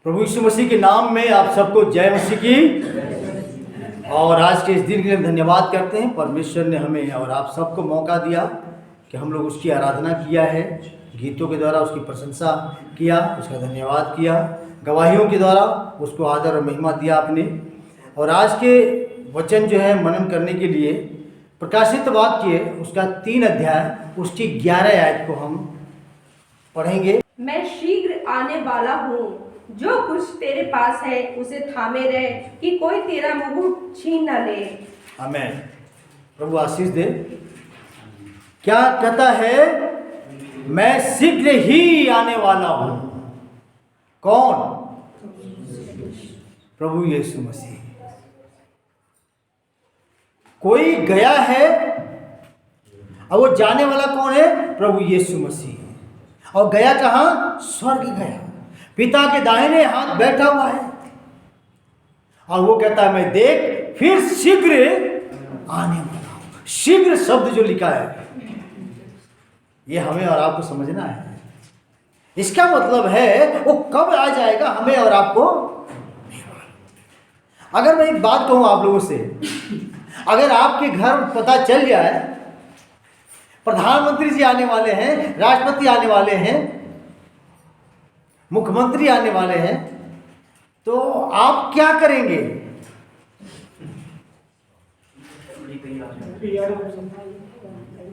प्रभु यीशु मसीह के नाम में आप सबको जय मसीह की। और आज के इस दिन के लिए धन्यवाद करते हैं। परमेश्वर ने हमें और आप सबको मौका दिया कि हम लोग उसकी आराधना किया है, गीतों के द्वारा उसकी प्रशंसा किया, उसका धन्यवाद किया, गवाहियों के द्वारा उसको आदर और महिमा दिया आपने। और आज के वचन जो है मनन करने के लिए प्रकाशित वाक्य उसका 3 अध्याय उसकी 11 आयत को हम पढ़ेंगे। मैं शीघ्र आने वाला हूँ, जो कुछ तेरे पास है उसे थामे रहे कि कोई तेरा मुकुट छीन न ले। आमीन। प्रभु आशीष दे। क्या कहता है? मैं शीघ्र ही आने वाला हूं। कौन? प्रभु यीशु मसीह। कोई गया है और वो जाने वाला कौन है? प्रभु यीशु मसीह। और गया कहां? स्वर्ग गया, पिता के दाहिने हाथ बैठा हुआ है। और वो कहता है मैं देख फिर शीघ्र आने वाला हूं। शीघ्र शब्द जो लिखा है ये हमें और आपको समझना है। इसका मतलब है वो कब आ जाएगा हमें और आपको नहीं मालूम। अगर मैं एक बात कहूं आप लोगों से, अगर आपके घर पता चल जाए प्रधानमंत्री जी आने वाले हैं, राष्ट्रपति आने वाले हैं, मुख्यमंत्री आने वाले हैं, तो आप क्या करेंगे?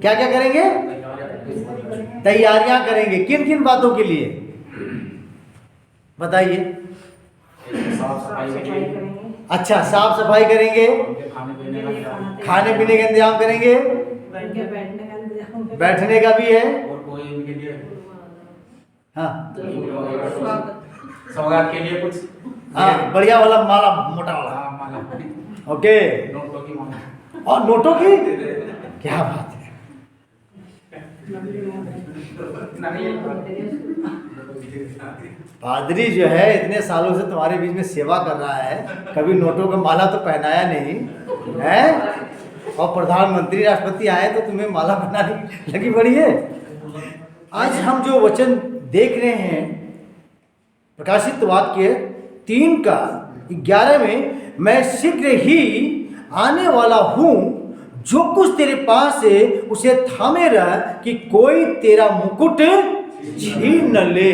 क्या क्या करेंगे? तैयारियां करेंगे। किन किन बातों के लिए बताइए? अच्छा, साफ सफाई करेंगे, खाने पीने का इंतजाम करेंगे, बैठने का भी है, हाँ सौगात के लिए कुछ, हाँ बढ़िया वाला माला, मोटा वाला माला, ओके। नोटों की माला, और नोटों की क्या बात है। पादरी जो है इतने सालों से तुम्हारे बीच में सेवा कर रहा है, कभी नोटों का माला तो पहनाया नहीं है। और प्रधानमंत्री राष्ट्रपति आए तो तुम्हें माला बनाने लगी पड़ी है। आज हम जो वचन देख रहे हैं प्रकाशित वाक्य 3 का 11 में, मैं शीघ्र ही आने वाला हूं, जो कुछ तेरे पास है उसे थामे रह कि कोई तेरा मुकुट छीन न ले।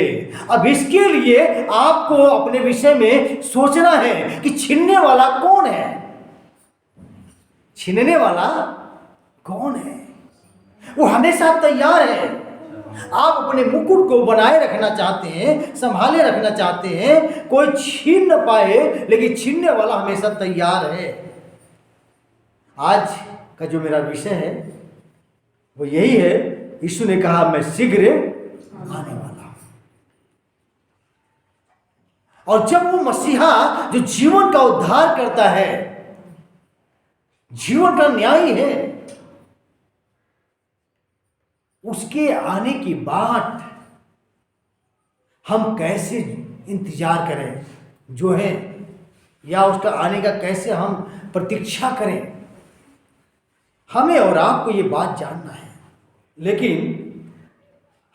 अब इसके लिए आपको अपने विषय में सोचना है कि छीनने वाला कौन है। छीनने वाला कौन है? वो हमेशा तैयार है। आप अपने मुकुट को बनाए रखना चाहते हैं, संभाले रखना चाहते हैं, कोई छीन न पाए, लेकिन छीनने वाला हमेशा तैयार है। आज का जो मेरा विषय है वो यही है। यीशु ने कहा मैं शीघ्र आने वाला हूं। और जब वो मसीहा जो जीवन का उद्धार करता है, जीवन का न्यायी है, उसके आने की बात हम कैसे इंतजार करें जो है, या उसका आने का कैसे हम प्रतीक्षा करें, हमें और आपको ये बात जानना है। लेकिन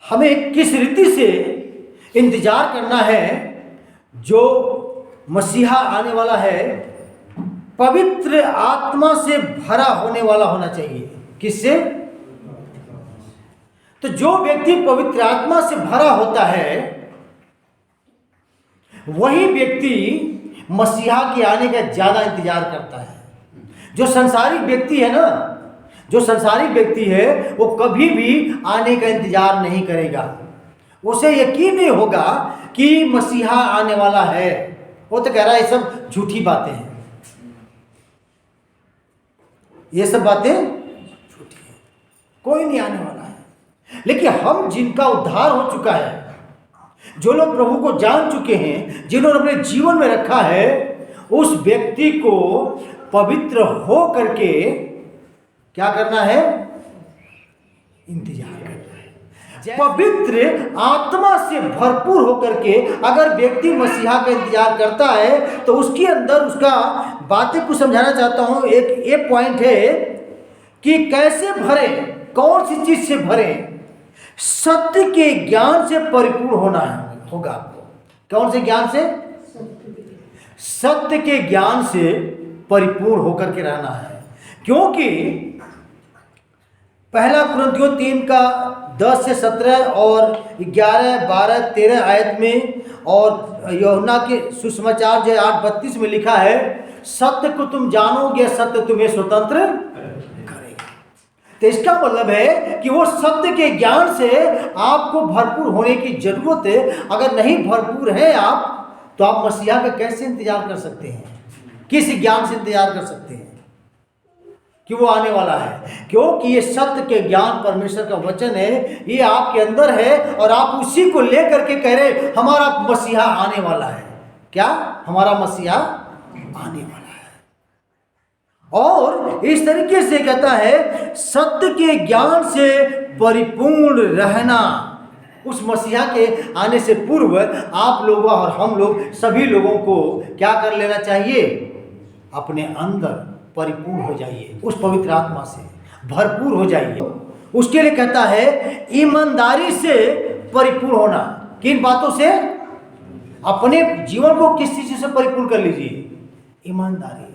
हमें किस रीति से इंतजार करना है? जो मसीहा आने वाला है पवित्र आत्मा से भरा होने वाला होना चाहिए। किससे? तो जो व्यक्ति पवित्र आत्मा से भरा होता है वही व्यक्ति मसीहा के आने का ज्यादा इंतजार करता है। जो संसारिक व्यक्ति है ना, जो संसारिक व्यक्ति है वो कभी भी आने का इंतजार नहीं करेगा। उसे यकीन नहीं होगा कि मसीहा आने वाला है। वो तो कह रहा है ये सब झूठी बातें हैं, ये सब बातें झूठी हैं, कोई नहीं आने वाला है। लेकिन हम जिनका उद्धार हो चुका है, जो लोग प्रभु को जान चुके हैं, जिन्होंने अपने जीवन में रखा है, उस व्यक्ति को पवित्र हो करके क्या करना है? इंतजार करना है। पवित्र आत्मा से भरपूर होकर के अगर व्यक्ति मसीहा का इंतजार करता है तो उसके अंदर उसका बातें को समझाना चाहता हूं। एक पॉइंट है कि कैसे भरे, कौन सी चीज से भरे? सत्य के ज्ञान से परिपूर्ण होना होगा आपको। कौन से ज्ञान से? सत्य के ज्ञान से परिपूर्ण होकर के रहना है। क्योंकि पहला कुरिन्थियों 3 का 10 से 17 और 11, 12, 13 आयत में, और यूहन्ना के सुसमाचार जो 8:32 में लिखा है, सत्य को तुम जानोगे, सत्य तुम्हें स्वतंत्र करेगा। तो इसका मतलब है कि वो सत्य के ज्ञान से आपको भरपूर होने की जरूरत है। अगर नहीं भरपूर है आप, तो आप मसीहा का कैसे इंतजार कर सकते हैं? किस ज्ञान से इंतजार कर सकते हैं कि वो आने वाला है? क्योंकि ये सत्य के ज्ञान परमेश्वर का वचन है, ये आपके अंदर है, और आप उसी को लेकर के कह रहे हमारा मसीहा आने वाला है। क्या? हमारा मसीहा आने वाला है। और इस तरीके से कहता है सत्य के ज्ञान से परिपूर्ण रहना। उस मसीहा के आने से पूर्व आप लोगों और हम लोग सभी लोगों को क्या कर लेना चाहिए? अपने अंदर परिपूर्ण हो जाइए, उस पवित्र आत्मा से भरपूर हो जाइए। उसके लिए कहता है ईमानदारी से परिपूर्ण होना। किन बातों से? अपने जीवन को किस चीज से परिपूर्ण कर लीजिए? ईमानदारी।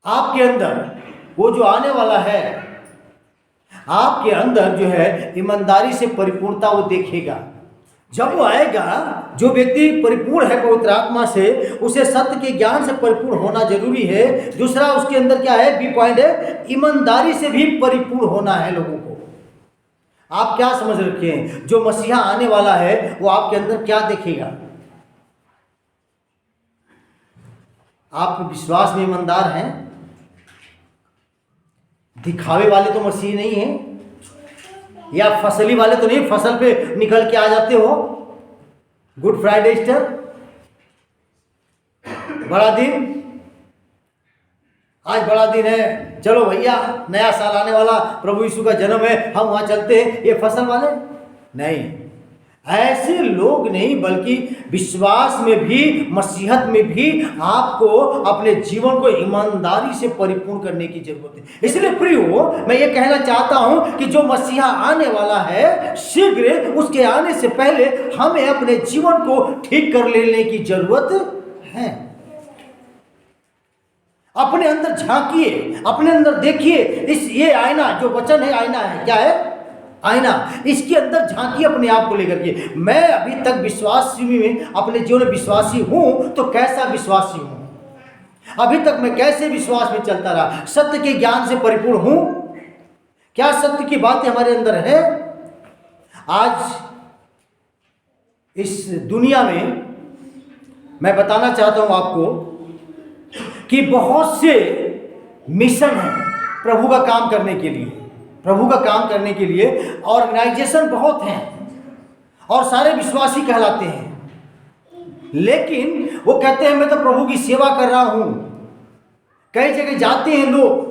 आपके अंदर वो जो आने वाला है, आपके अंदर जो है ईमानदारी से परिपूर्णता वो देखेगा। जब वो आएगा, जो व्यक्ति परिपूर्ण है पवित्र आत्मा से, उसे सत्य के ज्ञान से परिपूर्ण होना जरूरी है। दूसरा उसके अंदर क्या है? बी पॉइंट है, ईमानदारी से भी परिपूर्ण होना है लोगों को। आप क्या समझ रखे हैं? जो मसीहा आने वाला है वो आपके अंदर क्या देखेगा? आप विश्वास में ईमानदार हैं? दिखावे वाले तो मसीह नहीं हैं, या फसली वाले तो नहीं, फसल पे निकल के आ जाते हो। गुड फ्राइडे ईस्टर, बड़ा दिन, आज बड़ा दिन है, चलो भैया नया साल आने वाला, प्रभु यीशु का जन्म है, हम वहां चलते हैं। ये फसल वाले नहीं, ऐसे लोग नहीं, बल्कि विश्वास में भी, मसीहत में भी आपको अपने जीवन को ईमानदारी से परिपूर्ण करने की जरूरत है। इसलिए प्रियो, मैं ये कहना चाहता हूं कि जो मसीहा आने वाला है, शीघ्र उसके आने से पहले हमें अपने जीवन को ठीक कर लेने की जरूरत है। अपने अंदर झांकिए, अपने अंदर देखिए। ये आईना जो वचन है, आईना है। क्या है? आईना। इसके अंदर झांकिए अपने आप को लेकर के। मैं अभी तक विश्वासी में, अपने जीवन में विश्वासी हूं, तो कैसा विश्वासी हूं? अभी तक मैं कैसे विश्वास में चलता रहा? सत्य के ज्ञान से परिपूर्ण हूं? क्या सत्य की बातें हमारे अंदर है? आज इस दुनिया में मैं बताना चाहता हूं आपको कि बहुत से मिशन हैं प्रभु का काम करने के लिए। प्रभु का काम करने के लिए ऑर्गेनाइजेशन बहुत हैं, और सारे विश्वासी कहलाते हैं, लेकिन वो कहते हैं मैं तो प्रभु की सेवा कर रहा हूं। कई जगह जाते हैं लोग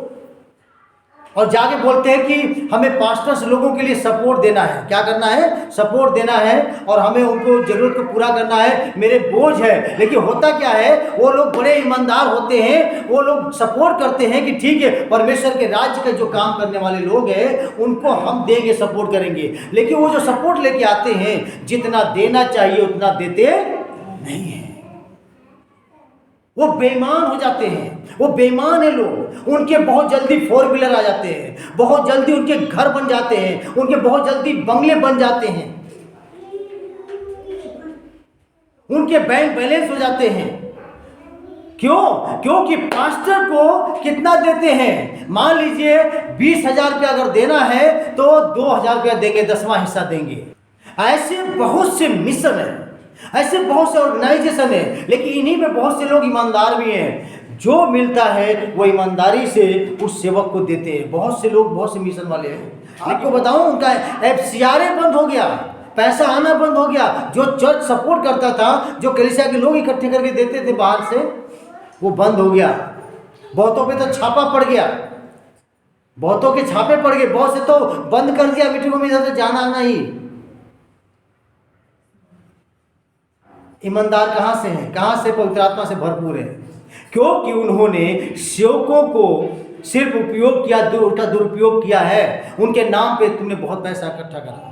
और जाके बोलते हैं कि हमें पास्टर्स लोगों के लिए सपोर्ट देना है। क्या करना है? सपोर्ट देना है, और हमें उनको जरूरत को पूरा करना है, मेरे बोझ है। लेकिन होता क्या है? वो लोग बड़े ईमानदार होते हैं, वो लोग सपोर्ट करते हैं कि ठीक है, परमेश्वर के राज्य का जो काम करने वाले लोग हैं उनको हम देंगे, सपोर्ट करेंगे। लेकिन वो जो सपोर्ट लेके आते हैं, जितना देना चाहिए उतना देते नहीं है। वो बेईमान हो जाते हैं। वो बेईमान है लोग। उनके बहुत जल्दी 4 व्हीलर आ जाते हैं, बहुत जल्दी उनके घर बन जाते हैं, उनके बहुत जल्दी बंगले बन जाते हैं, उनके बैंक बैलेंस हो जाते हैं। क्यों? क्योंकि पास्टर को कितना देते हैं? मान लीजिए 20,000 रुपया अगर देना है तो 2,000 रुपया देंगे, 10वां हिस्सा देंगे। ऐसे बहुत से मिशन है, ऐसे बहुत से ऑर्गेनाइजेशन है, लेकिन इन्हीं में बहुत से लोग ईमानदार भी हैं। जो मिलता है वो ईमानदारी से उस सेवक को देते हैं। बहुत से लोग, बहुत से मिशन वाले हैं। आपको बताऊं, उनका FCRA बंद हो गया, पैसा आना बंद हो गया। जो चर्च सपोर्ट करता था, जो कलीसिया के लोग इकट्ठे करके देते थे बाहर से, वो बंद हो गया। बहुतों पे तो छापा पड़ गया, बहुतों के छापे पड़ गए, बहुत से तो बंद कर दिया मीटिंगों में, इधर जाना आना ही। ईमानदार कहां से हैं? कहां से पवित्र आत्मा से भरपूर है? क्योंकि उन्होंने सेवकों को सिर्फ उपयोग किया, उनका दुरुपयोग किया है। उनके नाम पे तुमने बहुत पैसा इकट्ठा करा,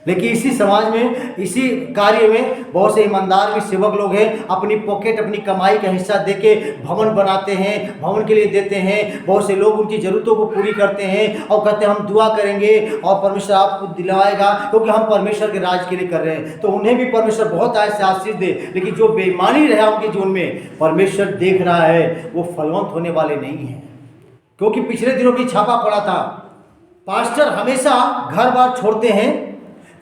लेकिन इसी समाज में, इसी कार्य में बहुत से ईमानदार भी सेवक लोग हैं, अपनी पॉकेट, अपनी कमाई का हिस्सा देके भवन बनाते हैं, भवन के लिए देते हैं। बहुत से लोग उनकी ज़रूरतों को पूरी करते हैं और कहते हैं हम दुआ करेंगे और परमेश्वर आपको दिलवाएगा, क्योंकि हम परमेश्वर के राज के लिए कर रहे हैं। तो उन्हें भी परमेश्वर बहुत ऐसे आशीष दे। लेकिन जो बेईमानी रहा उनके जीवन में, परमेश्वर देख रहा है, वो फलवंत होने वाले नहीं हैं। क्योंकि पिछले दिनों की छापा पड़ा था, पास्टर हमेशा घर बार छोड़ते हैं,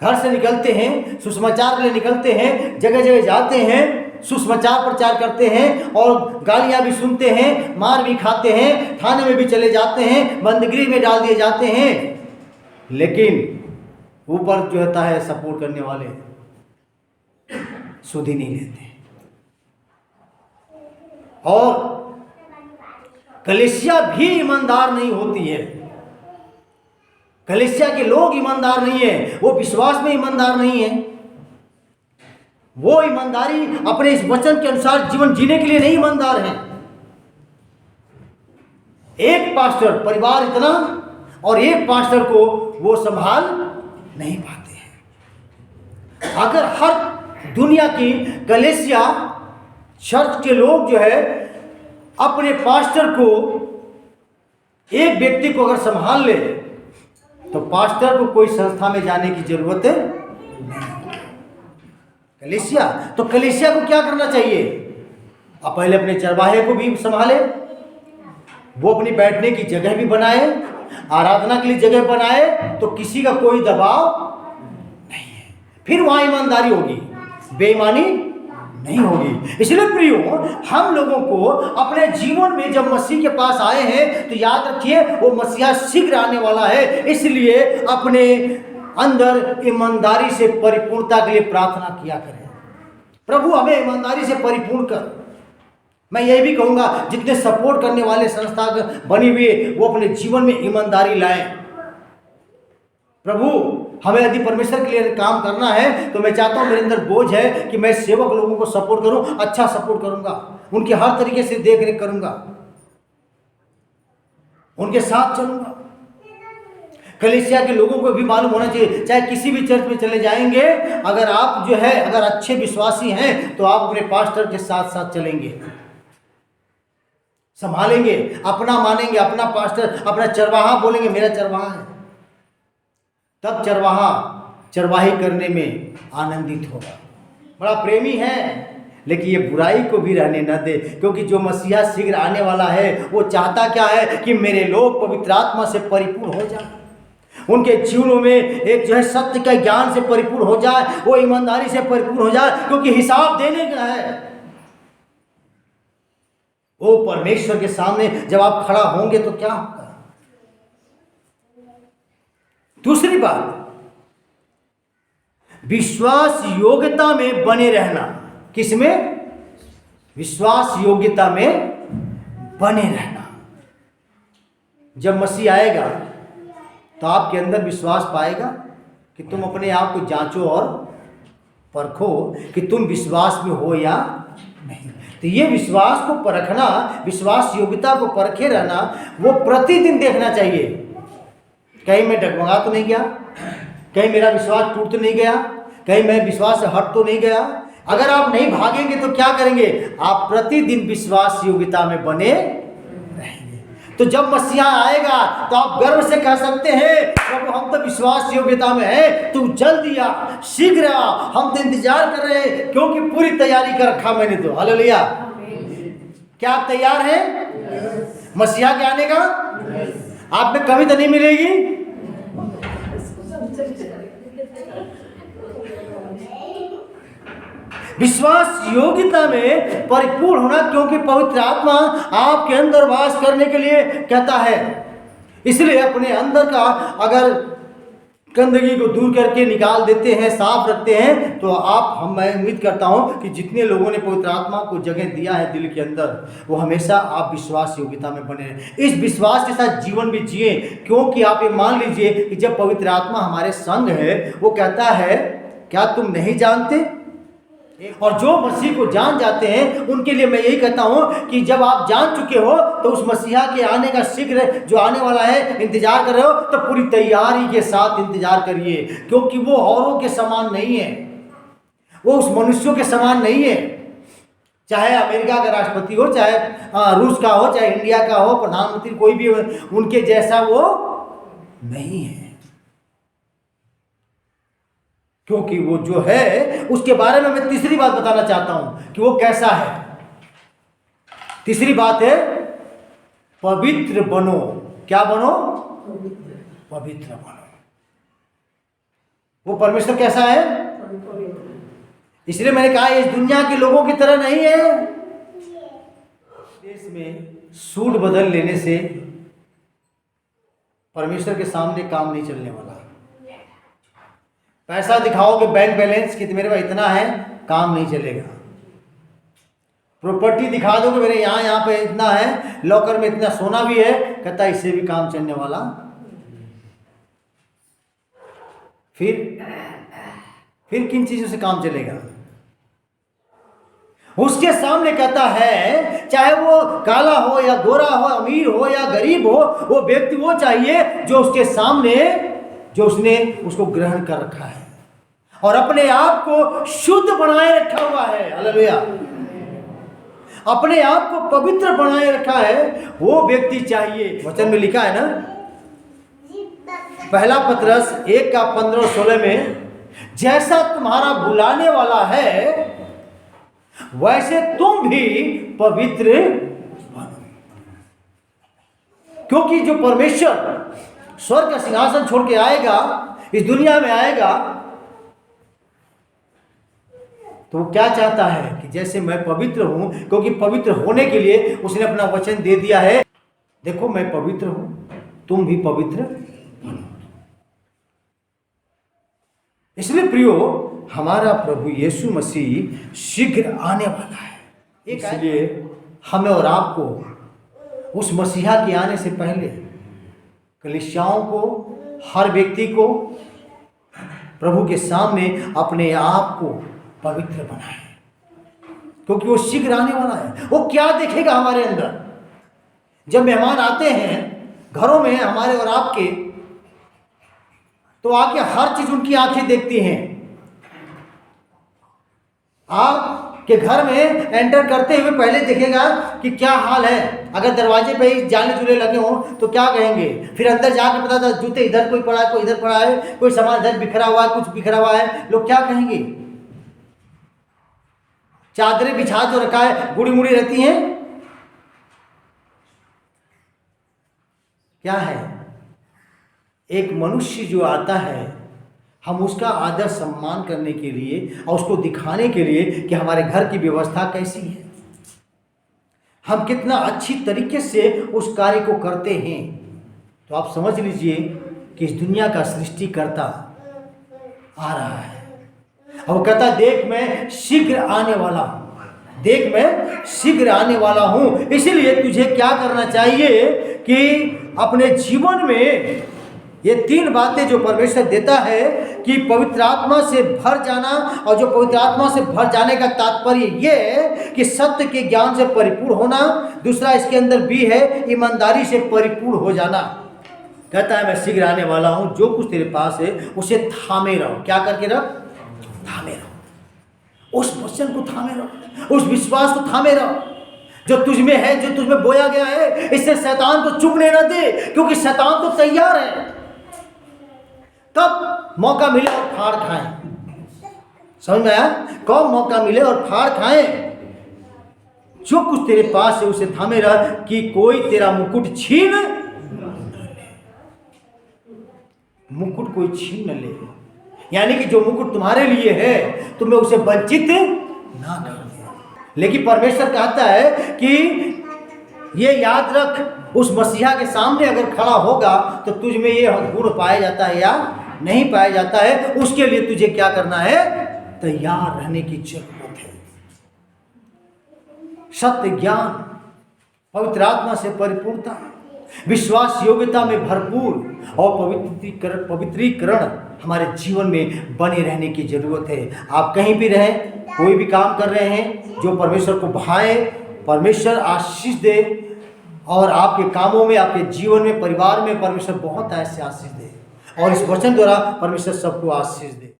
घर से निकलते हैं, सुसमाचार के लिए निकलते हैं, जगह जगह जाते हैं, सुसमाचार प्रचार करते हैं और गालियां भी सुनते हैं, मार भी खाते हैं, थाने में भी चले जाते हैं, बंदगृह में डाल दिए जाते हैं। लेकिन ऊपर जो होता है सपोर्ट करने वाले सुध ही नहीं लेते। और कलीसिया भी ईमानदार नहीं होती है। कलीसिया के लोग ईमानदार नहीं है, वो विश्वास में ईमानदार नहीं है, वो ईमानदारी अपने इस वचन के अनुसार जीवन जीने के लिए नहीं ईमानदार है। एक पास्टर परिवार इतना और एक पास्टर को वो संभाल नहीं पाते हैं। अगर हर दुनिया की कलीसिया चर्च के लोग जो है अपने पास्टर को, एक व्यक्ति को अगर संभाल ले, तो पास्टर को कोई संस्था में जाने की जरूरत नहीं। कलीसिया, तो कलीसिया को क्या करना चाहिए? अब पहले अपने चरवाहे को भी संभाले, वो अपनी बैठने की जगह भी बनाए, आराधना के लिए जगह बनाए, तो किसी का कोई दबाव नहीं है। फिर वहां ईमानदारी होगी, बेईमानी नहीं होगी। इसलिए प्रियो, हम लोगों को अपने जीवन में जब मसीह के पास आए हैं तो याद रखिए वो मसीहा शीघ्र आने वाला है। इसलिए अपने अंदर ईमानदारी से परिपूर्णता के लिए प्रार्थना किया करें, प्रभु हमें ईमानदारी से परिपूर्ण कर। मैं यही भी कहूंगा, जितने सपोर्ट करने वाले संस्था बनी हुई है वो अपने जीवन में ईमानदारी लाएं। प्रभु हमें यदि परमेश्वर के लिए काम करना है तो मैं चाहता हूं, मेरे अंदर बोझ है कि मैं सेवक लोगों को सपोर्ट करूं, अच्छा सपोर्ट करूंगा, उनकी हर तरीके से देख रेख करूंगा, उनके साथ चलूंगा। कलीसिया के लोगों को भी मालूम होना चाहिए, चाहे किसी भी चर्च में चले जाएंगे, अगर आप जो है अगर अच्छे विश्वासी हैं तो आप अपने पास्टर के साथ साथ चलेंगे, संभालेंगे, अपना मानेंगे, अपना पास्टर, अपना चरवाहा बोलेंगे मेरा चरवाहा है, तब चरवाहा चरवाही करने में आनंदित होगा। बड़ा प्रेमी है, लेकिन ये बुराई को भी रहने न दे, क्योंकि जो मसीहा शीघ्र आने वाला है वो चाहता क्या है कि मेरे लोग पवित्र आत्मा से परिपूर्ण हो जाए, उनके जीवनों में एक जो है सत्य का ज्ञान से परिपूर्ण हो जाए, वो ईमानदारी से परिपूर्ण हो जाए, क्योंकि हिसाब देने का है। वो परमेश्वर के सामने जब आप खड़ा होंगे तो क्या होगा? दूसरी बात, विश्वास योग्यता में बने रहना। किसमें? विश्वास योग्यता में बने रहना। जब मसीह आएगा तो आपके अंदर विश्वास पाएगा कि तुम अपने आप को जांचो और परखो कि तुम विश्वास में हो या नहीं। तो ये विश्वास को परखना, विश्वास योग्यता को परखे रहना, वो प्रतिदिन देखना चाहिए। कहीं मैं डगमगा तो नहीं गया, कहीं मेरा विश्वास टूट तो नहीं गया, कहीं मैं विश्वास से हट तो नहीं गया। अगर आप नहीं भागेंगे तो क्या करेंगे? आप प्रतिदिन विश्वास योग्यता में बने रहेंगे। तो जब मसीहा आएगा तो आप गर्व से कह सकते हैं प्रभु हम तो विश्वास योग्यता में है, तू जल्दी आ, शीघ्र आ, हम तो इंतजार कर रहे हैं, क्योंकि पूरी तैयारी कर रखा मैंने तो। हालेलुया। क्या आप तैयार हैं मसीहा के आने का? आप में कमी तो नहीं मिलेगी। विश्वास योग्यता में परिपूर्ण होना, क्योंकि पवित्र आत्मा आपके अंदर वास करने के लिए कहता है। इसलिए अपने अंदर का अगर गंदगी को दूर करके निकाल देते हैं, साफ रखते हैं, तो मैं उम्मीद करता हूं कि जितने लोगों ने पवित्र आत्मा को जगह दिया है दिल के अंदर, वो हमेशा आप विश्वास योग्यता में बने रहें। इस विश्वास के साथ जीवन भी जिए, क्योंकि आप ये मान लीजिए कि जब पवित्र आत्मा हमारे संग है, वो कहता है क्या तुम नहीं जानते और जो मसीह को जान जाते हैं उनके लिए मैं यही कहता हूं कि जब आप जान चुके हो तो उस मसीहा के आने का शीघ्र जो आने वाला है इंतजार कर रहे हो, तो पूरी तैयारी के साथ इंतजार करिए, क्योंकि वो औरों के समान नहीं है, वो उस मनुष्यों के समान नहीं है। चाहे अमेरिका का राष्ट्रपति हो, चाहे रूस का हो, चाहे इंडिया का हो, प्रधानमंत्री कोई भी हो, उनके जैसा वो नहीं है, क्योंकि वो जो है उसके बारे में मैं तीसरी बात बताना चाहता हूं कि वो कैसा है। तीसरी बात है पवित्र बनो। क्या बनो? पवित्र बनो। वो परमेश्वर कैसा है? इसलिए मैंने कहा इस दुनिया के लोगों की तरह नहीं है। देश में सूट बदल लेने से परमेश्वर के सामने काम नहीं चलने वाला। पैसा दिखाओगे बैंक बैलेंस कि मेरे पास इतना है, काम नहीं चलेगा। प्रॉपर्टी दिखा दोगे मेरे यहाँ पे इतना है, लॉकर में इतना सोना भी है, कहता है इससे भी काम चलने वाला। फिर किन चीजों से काम चलेगा? उसके सामने कहता है, चाहे वो काला हो या गोरा हो, अमीर हो या गरीब हो, वो व्यक्ति वो चाहिए जो उसके सामने, जो उसने उसको ग्रहण कर रखा है और अपने आप को शुद्ध बनाए रखा हुआ है। हालेलुया। अपने आप को पवित्र बनाए रखा है, वो व्यक्ति चाहिए। वचन में लिखा है ना, पहला पतरस 1:15-16 में, जैसा तुम्हारा बुलाने वाला है वैसे तुम भी पवित्र बनो। क्योंकि जो परमेश्वर स्वर्ग का सिंहासन छोड़ के आएगा, इस दुनिया में आएगा, तो वो क्या चाहता है कि जैसे मैं पवित्र हूं, क्योंकि पवित्र होने के लिए उसने अपना वचन दे दिया है, देखो मैं पवित्र हूं, तुम भी पवित्र बनो। इसलिए प्रियो, हमारा प्रभु यीशु मसीह शीघ्र आने वाला है। इसलिए हमें और आपको उस मसीहा के आने से पहले कलीसियाओं को, हर व्यक्ति को प्रभु के सामने अपने आप को पवित्र बनाए, क्योंकि वो शीघ्र आने वाला है। वो क्या देखेगा हमारे अंदर? जब मेहमान आते हैं घरों में हमारे और आपके, तो आके हर चीज उनकी आंखें देखती हैं। आपके घर में एंटर करते हुए पहले देखेगा कि क्या हाल है। अगर दरवाजे पे ही जाले जुले लगे हों तो क्या कहेंगे? फिर अंदर जाके पता था जूते इधर कोई पड़ा है, कोई इधर पड़ा है, कोई सामान इधर बिखरा हुआ है, कुछ बिखरा हुआ है, लोग क्या कहेंगे? चादरें बिछा जो रखा है, गुड़ी मुड़ी रहती हैं, क्या है? एक मनुष्य जो आता है, हम उसका आदर सम्मान करने के लिए और उसको दिखाने के लिए कि हमारे घर की व्यवस्था कैसी है, हम कितना अच्छी तरीके से उस कार्य को करते हैं। तो आप समझ लीजिए कि इस दुनिया का सृष्टिकर्ता आ रहा है और वो कहता, देख मैं शीघ्र आने वाला हूं, देख मैं शीघ्र आने वाला हूं। इसीलिए तुझे क्या करना चाहिए कि अपने जीवन में ये 3 बातें जो परमेश्वर देता है कि पवित्र आत्मा से भर जाना, और जो पवित्र आत्मा से भर जाने का तात्पर्य ये है कि सत्य के ज्ञान से परिपूर्ण होना। दूसरा इसके अंदर भी है ईमानदारी से परिपूर्ण हो जाना। कहता है मैं शीघ्र आने वाला हूं, जो कुछ तेरे पास है उसे थामे रहो। क्या करके रहो? थामे रहो। उस वचन को थामे रहो, उस विश्वास को थामे रहो जो तुझ में है, जो तुझ में बोया गया है। इससे शैतान को चुभने न दे, क्योंकि शैतान तो तैयार है, कब मौका मिले और फाड़ खाएं। समझ में आया? कब मौका मिले और फाड़ खाएं। जो कुछ तेरे पास है उसे थामे रह कि कोई तेरा मुकुट छीन न ले। मुकुट कोई छीन न ले, यानी कि जो मुकुट तुम्हारे लिए है तुम्हें उसे वंचित ना कर दे। लेकिन परमेश्वर कहता है कि ये याद रख, उस मसीहा के सामने अगर खड़ा होगा तो तुझ में ये गुण पाया जाता है या नहीं पाया जाता है, उसके लिए तुझे क्या करना है? तैयार रहने की जरूरत है। सत्य ज्ञान, पवित्र आत्मा से परिपूर्णता, विश्वास योग्यता में भरपूर और पवित्रीकरण हमारे जीवन में बने रहने की जरूरत है। आप कहीं भी रहें, कोई भी काम कर रहे हैं, जो परमेश्वर को भाए, परमेश्वर आशीष दे और आपके कामों में, आपके जीवन में, परिवार में परमेश्वर बहुत ऐसे आशीष दे और इस वचन द्वारा परमेश्वर सबको आशीष दे।